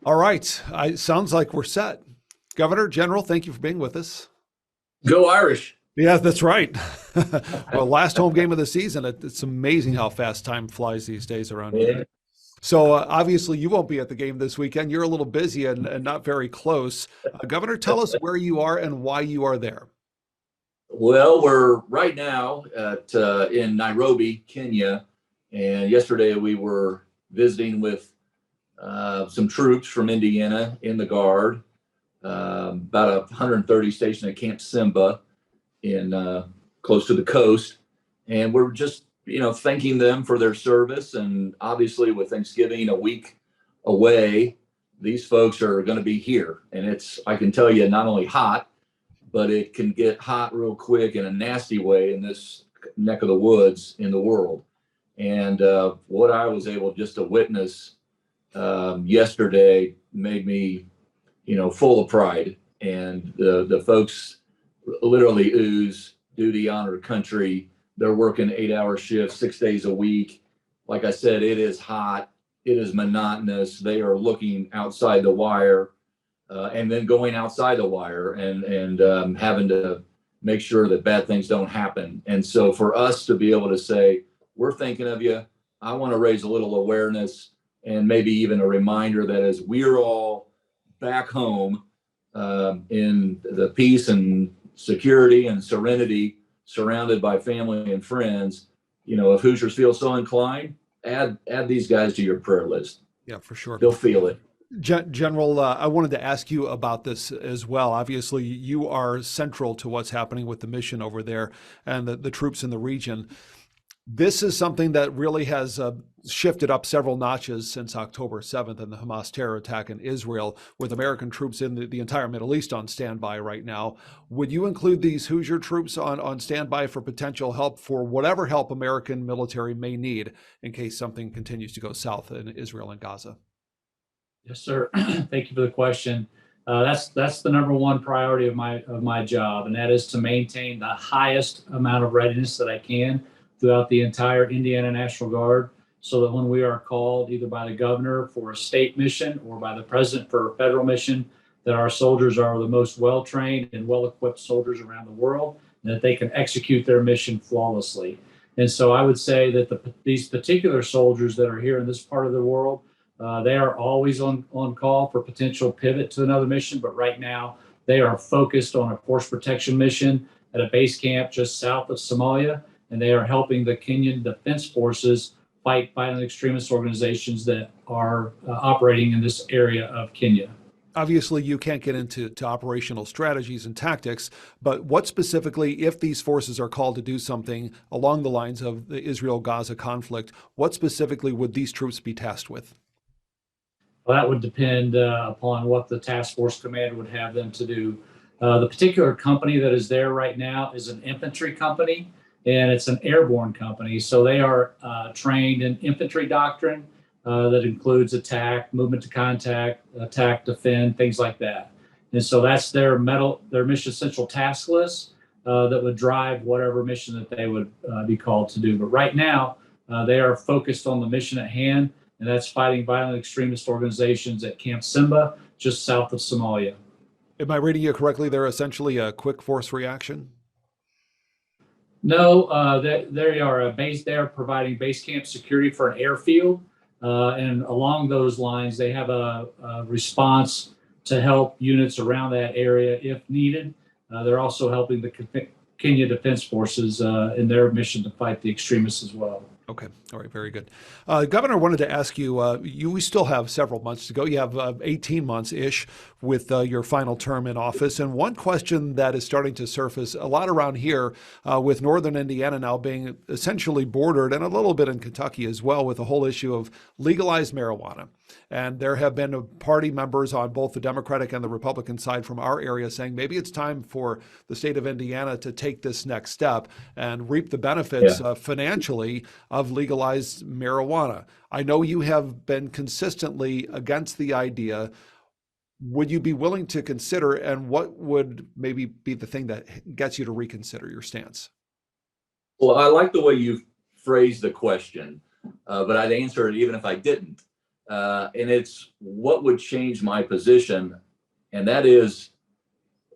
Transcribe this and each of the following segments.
All right. Sounds like we're set. Governor General, thank you for being with us. Go Irish. Yeah, that's right. Well, last home game of the season. It's amazing how fast time flies these days around here. Yeah. So obviously you won't be at the game this weekend. You're a little busy and not very close. Governor, tell us where you are and why you are there. Well, we're right now at in Nairobi, Kenya, and yesterday we were visiting with some troops from Indiana in the Guard, about 130 stationed at Camp Simba in close to the coast, and we're just thanking them for their service. And obviously, with Thanksgiving a week away, these folks are going to be here, and it's, I can tell you, not only hot, but it can get hot real quick in a nasty way in this neck of the woods in the world. And what I was able just to witness yesterday made me, full of pride. And the folks literally ooze duty, honor, country. They're working 8-hour shifts, 6 days a week. Like I said, it is hot. It is monotonous. They are looking outside the wire. And then going outside the wire and having to make sure that bad things don't happen. And so for us to be able to say, we're thinking of you, I want to raise a little awareness and maybe even a reminder that as we're all back home in the peace and security and serenity, surrounded by family and friends, if Hoosiers feel so inclined, add these guys to your prayer list. Yeah, for sure. They'll feel it. General, I wanted to ask you about this as well. Obviously, you are central to what's happening with the mission over there and the troops in the region. This is something that really has shifted up several notches since October 7th and the Hamas terror attack in Israel, with American troops in the entire Middle East on standby right now. Would you include these Hoosier troops on standby for potential help, for whatever help American military may need in case something continues to go south in Israel and Gaza? Yes, sir. Thank you for the question. That's the number one priority of my job, and that is to maintain the highest amount of readiness that I can throughout the entire Indiana National Guard, so that when we are called either by the governor for a state mission or by the president for a federal mission, that our soldiers are the most well-trained and well-equipped soldiers around the world, and that they can execute their mission flawlessly. And so I would say that these particular soldiers that are here in this part of the world, they are always on call for potential pivot to another mission, but right now they are focused on a force protection mission at a base camp just south of Somalia, and they are helping the Kenyan Defense Forces fight violent extremist organizations that are operating in this area of Kenya. Obviously, you can't get into operational strategies and tactics, but what specifically, if these forces are called to do something along the lines of the Israel-Gaza conflict, what specifically would these troops be tasked with? Well, that would depend upon what the task force commander would have them to do. The particular company that is there right now is an infantry company, and it's an airborne company. So they are trained in infantry doctrine that includes attack, movement to contact, attack, defend, things like that. And so that's their mission central task list that would drive whatever mission that they would be called to do. But right now, they are focused on the mission at hand, and that's fighting violent extremist organizations at Camp Simba, just south of Somalia. Am I reading you correctly? They're essentially a quick force reaction? No, they are a base. They are providing base camp security for an airfield, and along those lines, they have a response to help units around that area if needed. They're also helping the Kenya Defense Forces in their mission to fight the extremists as well. Okay. All right. Very good. Governor, wanted to ask you, we still have several months to go. You have 18 months-ish with your final term in office. And one question that is starting to surface a lot around here, with northern Indiana now being essentially bordered, and a little bit in Kentucky as well, with the whole issue of legalized marijuana. And there have been party members on both the Democratic and the Republican side from our area saying maybe it's time for the state of Indiana to take this next step and reap the benefits financially of legalized marijuana. I know you have been consistently against the idea. Would you be willing to consider, and what would maybe be the thing that gets you to reconsider your stance? Well, I like the way you phrased the question, but I'd answer it even if I didn't. and it's what would change my position, and that is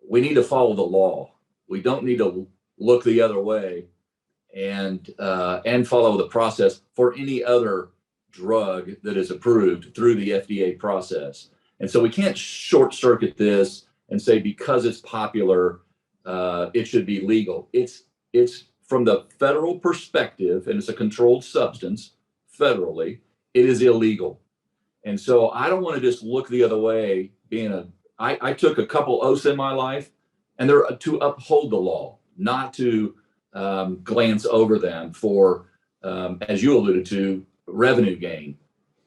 we need to follow the law. We don't need to look the other way and follow the process for any other drug that is approved through the FDA process. And so we can't short circuit this and say because it's popular, it should be legal. It's from the federal perspective, and it's a controlled substance federally, it is illegal. And so I don't want to just look the other way. I took a couple oaths in my life, and they're to uphold the law, not to glance over them for, as you alluded to, revenue gain.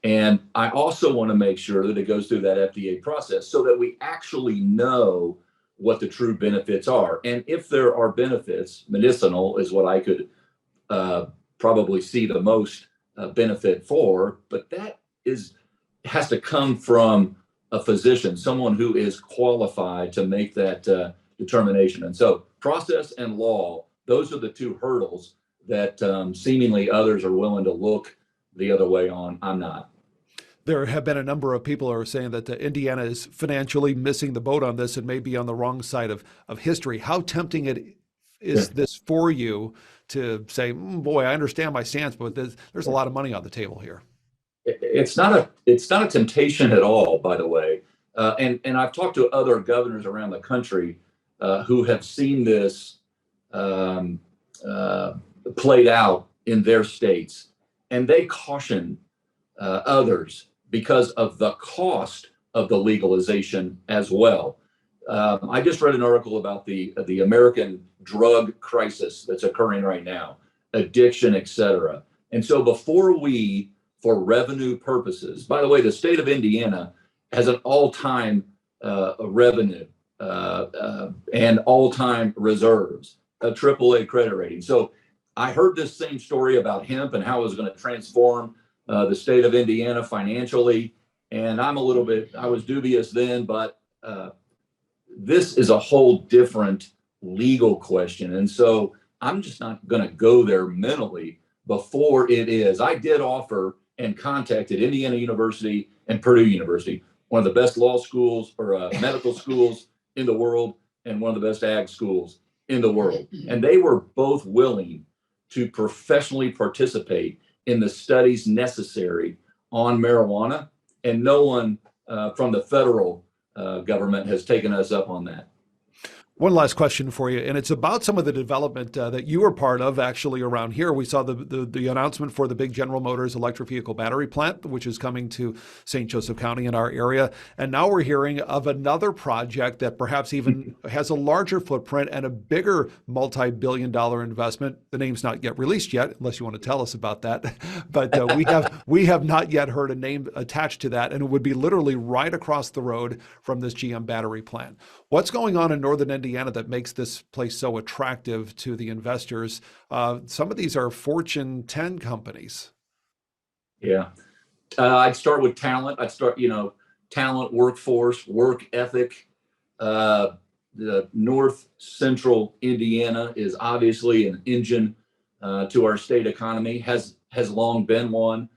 And I also want to make sure that it goes through that FDA process so that we actually know what the true benefits are. And if there are benefits, medicinal is what I could probably see the most benefit for, but that has to come from a physician, someone who is qualified to make that determination. And so process and law, those are the two hurdles that seemingly others are willing to look the other way on. I'm not. There have been a number of people who are saying that Indiana is financially missing the boat on this and may be on the wrong side of history. How tempting is this for you to say, boy, I understand my stance, but there's a lot of money on the table here? It's not a temptation at all, by the way. And I've talked to other governors around the country who have seen this played out in their states, and they caution others because of the cost of the legalization as well. I just read an article about the American drug crisis that's occurring right now, addiction, et cetera. And so before we, for revenue purposes, by the way, the state of Indiana has an all-time revenue and all-time reserves, a AAA credit rating. So I heard this same story about hemp and how it was going to transform the state of Indiana financially. And I was dubious then, but this is a whole different legal question. And so I'm just not going to go there mentally before it is. I did offer and contacted Indiana University and Purdue University, one of the best law schools or medical schools in the world, and one of the best ag schools in the world. And they were both willing to professionally participate in the studies necessary on marijuana, and no one from the federal government has taken us up on that. One last question for you, and it's about some of the development that you were part of actually around here. We saw the announcement for the big General Motors electric vehicle battery plant, which is coming to St. Joseph County in our area. And now we're hearing of another project that perhaps even has a larger footprint and a bigger multi-billion-dollar investment. The name's not yet released yet, unless you want to tell us about that. But we have not yet heard a name attached to that, and it would be literally right across the road from this GM battery plant. What's going on in northern Indiana that makes this place so attractive to the investors? Some of these are Fortune 10 companies. Yeah. I'd start with talent. Talent, workforce, work ethic. The North Central Indiana is obviously an engine to our state economy, has long been one.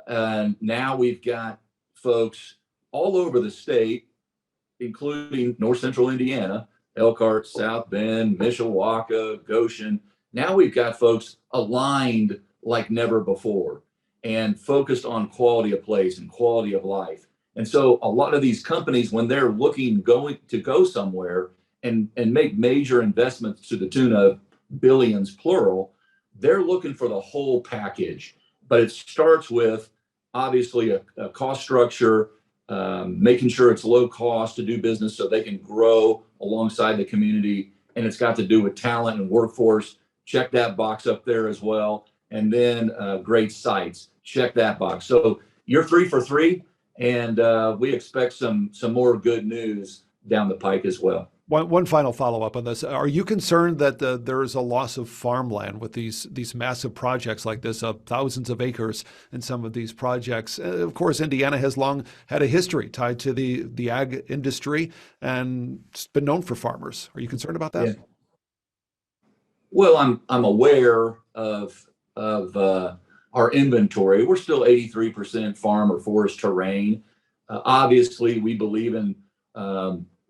And now we've got folks all over the state, including North Central Indiana, Elkhart, South Bend, Mishawaka, Goshen. Now we've got folks aligned like never before and focused on quality of place and quality of life. And so a lot of these companies, when they're looking to go somewhere and make major investments to the tune of billions, plural, they're looking for the whole package. But it starts with obviously a cost structure, making sure it's low cost to do business so they can grow alongside the community. And it's got to do with talent and workforce. Check that box up there as well. And then great sites. Check that box. So you're 3 for 3, and we expect some more good news down the pike as well. One final follow-up on this. Are you concerned that there is a loss of farmland with these massive projects like this, of thousands of acres in some of these projects? Of course, Indiana has long had a history tied to the ag industry, and it's been known for farmers. Are you concerned about that? Yeah. Well, I'm aware of our our inventory, we're still 83% farm or forest terrain. Obviously, we believe in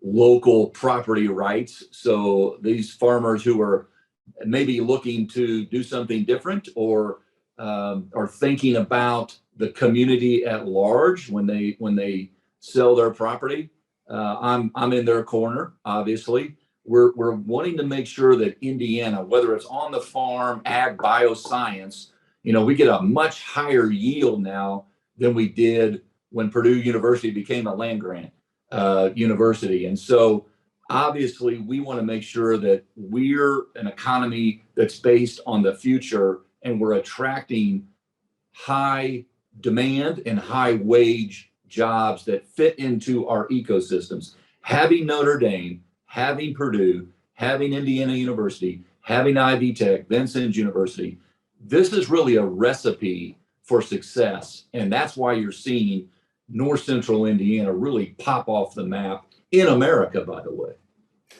local property rights. So these farmers who are maybe looking to do something different or are thinking about the community at large when they sell their property, I'm in their corner. Obviously, we're wanting to make sure that Indiana, whether it's on the farm, ag, bioscience, we get a much higher yield now than we did when Purdue University became a land grant university. And so obviously we want to make sure that we're an economy that's based on the future and we're attracting high demand and high wage jobs that fit into our ecosystems. Having Notre Dame, having Purdue, having Indiana University, having Ivy Tech, Vincennes University, this is really a recipe for success. And that's why you're seeing North Central Indiana really pop off the map in America, by the way.